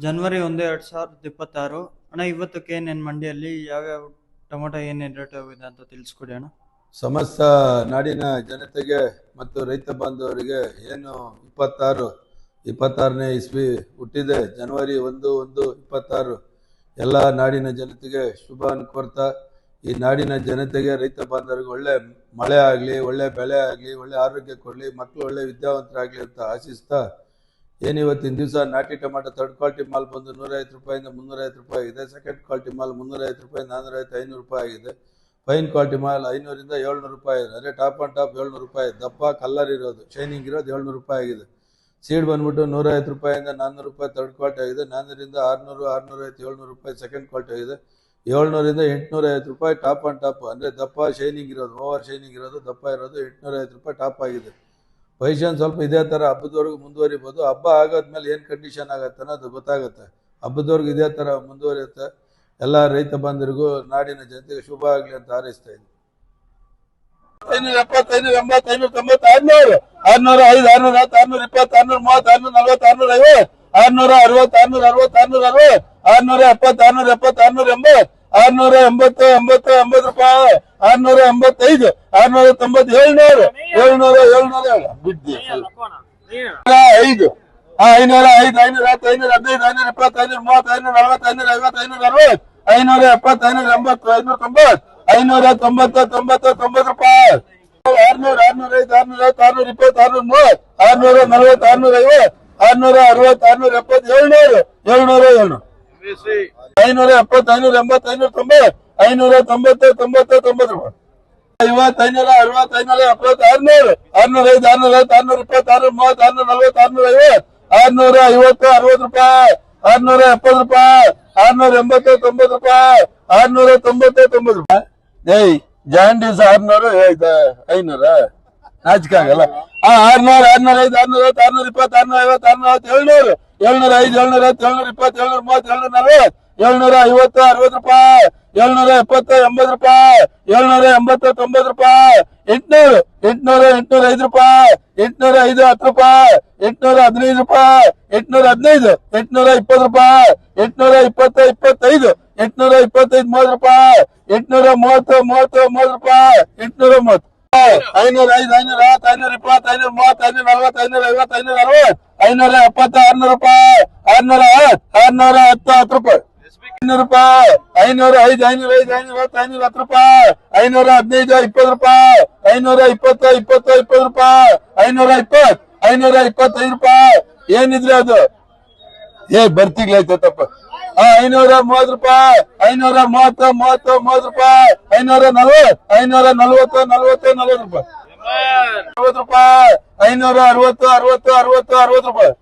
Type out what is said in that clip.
ಜನವರಿ 1, 2026 ಅಣ್ಣ, ಇವತ್ತಕ್ಕೆ ಏನೇನು ಮಂಡಿಯಲ್ಲಿ ಯಾವ್ಯಾವ ಟೊಮೊಟೊ ಏನೇನು ರೇಟ್ ಹೋಗಿದೆ ಅಂತ ತಿಳಿಸ್ಕೊಡಿ ಅಣ್ಣ. ಸಮಸ್ತ ನಾಡಿನ ಜನತೆಗೆ ಮತ್ತು ರೈತ ಬಾಂಧವರಿಗೆ ಏನು 26ನೇ ಇಸ್ವಿ ಹುಟ್ಟಿದೆ, ಜನವರಿ 1/1/26 ಎಲ್ಲ ನಾಡಿನ ಜನತೆಗೆ ಶುಭ ಕೋರ್ತಾ, ಈ ನಾಡಿನ ಜನತೆಗೆ ರೈತ ಬಾಂಧವರಿಗೆ ಒಳ್ಳೆ ಮಳೆ ಆಗಲಿ, ಒಳ್ಳೆ ಬೆಳೆ ಆಗಲಿ, ಒಳ್ಳೆ ಆರೋಗ್ಯ ಕೊಡಲಿ, ಮಕ್ಕಳು ಒಳ್ಳೆ ವಿದ್ಯಾವಂತರಾಗಲಿ ಅಂತ ಆಶಿಸ್ತಾ, ಏನಿವತ್ತಿನ ದಿವಸ ನಾಟಿ ಟೊಮಾಟೊ ಥರ್ಡ್ ಕ್ವಾಲಿಟಿ ಮಾಲ್ ಬಂದು 150 ರೂಪಾಯಿಂದ 350 ರೂಪಾಯಿ ಆಗಿದೆ. ಸೆಕೆಂಡ್ ಕ್ವಾಲಿಟಿ ಮಾಲ್ 350 ರೂಪಾಯಿ, 450, 500 ರೂಪಾಯಿ ಆಗಿದೆ. ಫೈನ್ ಕ್ವಾಲಿಟಿ ಮಾಲ್ 500ರಿಂದ 700 ರೂಪಾಯಿ ಇದೆ. ಅಂದರೆ ಟಾಪ್ ಆನ್ ಟಾಪ್ 700 ರೂಪಾಯಿ, ದಪ್ಪ ಕಲ್ಲರ್ ಇರೋದು ಶೈನಿಂಗ್ ಇರೋದು 700 ರೂಪಾಯಿ ಆಗಿದೆ. ಸೀಡ್ ಬಂದ್ಬಿಟ್ಟು 150 ರೂಪಾಯಿಂದ 400 ರೂಪಾಯಿ ಥರ್ಡ್ ಕ್ವಾಲಿಟಿ ಆಗಿದೆ. 400ರಿಂದ 600, 650, 700 ರೂಪಾಯಿ ಸೆಕೆಂಡ್ ಕ್ವಾಲಿಟಿ ಆಗಿದೆ. 700ರಿಂದ 850 ರೂಪಾಯಿ ಟಾಪ್ ಆನ್ ಟಾಪ್, ಅಂದರೆ ದಪ್ಪ ಶೈನಿಂಗ್ ಇರೋದು, ಓವರ್ ಶೈನಿಂಗ್ ಇರೋದು, ದಪ್ಪ ಇರೋದು 850 ರೂಪಾಯಿ ಟಾಪ್ ಆಗಿದೆ. ಪೊಸಿಷನ್ ಸ್ವಲ್ಪ ಇದೇ ಥರ ಹಬ್ಬದವರೆಗೂ ಮುಂದುವರಿಬೋದು. ಹಬ್ಬ ಆಗೋದ್ಮೇಲೆ ಏನು ಕಂಡೀಷನ್ ಆಗತ್ತೆ ಅನ್ನೋದು ಗೊತ್ತಾಗುತ್ತೆ. ಹಬ್ಬದವರೆಗೂ ಇದೇ ಥರ ಮುಂದುವರಿಯುತ್ತೆ. ಎಲ್ಲ ರೈತ ಬಂಧುರಿಗೂ ನಾಡಿನ ಜನತೆಗೆ ಶುಭ ಆಗಲಿ ಅಂತ ಹಾರೈಸ್ತಾ ಇದ್ದೀನಿ. 570, 580, 590, 600, 605, 610, 620, 630, 640, 660, 660, 670, 680 ರೂಪಾಯಿ, 685, 690, 700, 700, ಬಿದ್ದಿ 5, 505, 510, 520, 530, 540, 550, 570, 590 ರೂಪಾಯಿ, 600, 605, 620, 630, 640, 660, 670, 700, 570, 580, 590, 590, 90 ರೂಪಾಯಿ, 50, 560, 570, 600, 605, 620, 630, 650, 650 ರೂಪಾಯಿ, 670 ರೂಪಾಯಿ, 680, 90 ರೂಪಾಯಿ, 690, ರೂಪಾಯಿ. ಏಯ್ ಜಾಂಡೀಸ್ 600, 500 ನಾಚಿಕೆ ಆಗಲ್ಲ. 600, 605, 620, 650, 640, 700, 710, 720, 730, 740, 750, 60 ರೂಪಾಯಿ, 770, 80 ರೂಪಾಯಿ, 780, 90 ರೂಪಾಯಿ, 800, 805 ರೂಪಾಯಿ, 805, 10 ರೂಪಾಯಿ, 815 ರೂಪಾಯಿ, 815, 820 ರೂಪಾಯಿ, 820, 25, 825, 30 ರೂಪಾಯಿ, 830, 30 ರೂಪಾಯಿ, 830, 505, 510, 520, 530, 540, 550, 570, 600 ರೂಪಾಯಿ, 610, 10 ರೂಪಾಯಿ, 500 ರೂಪಾಯಿ, 505, 505, 510 ರೂಪಾಯಿ, 515, 20 ರೂಪಾಯಿ, 520, 20 ರೂಪಾಯಿ, 520, 525 ರೂಪಾಯಿ. ಏನಿದ್ರೆ ಅದು ಬರ್ತಿಗ್ಲಾಯ್ತಪ್ಪ. 530 ರೂಪಾಯಿ, 530, 30 ರೂಪಾಯಿ, 540, 540, 40 ರೂಪಾಯಿ, 40 ರೂಪಾಯಿ, 560, 60 ರೂಪಾಯಿ.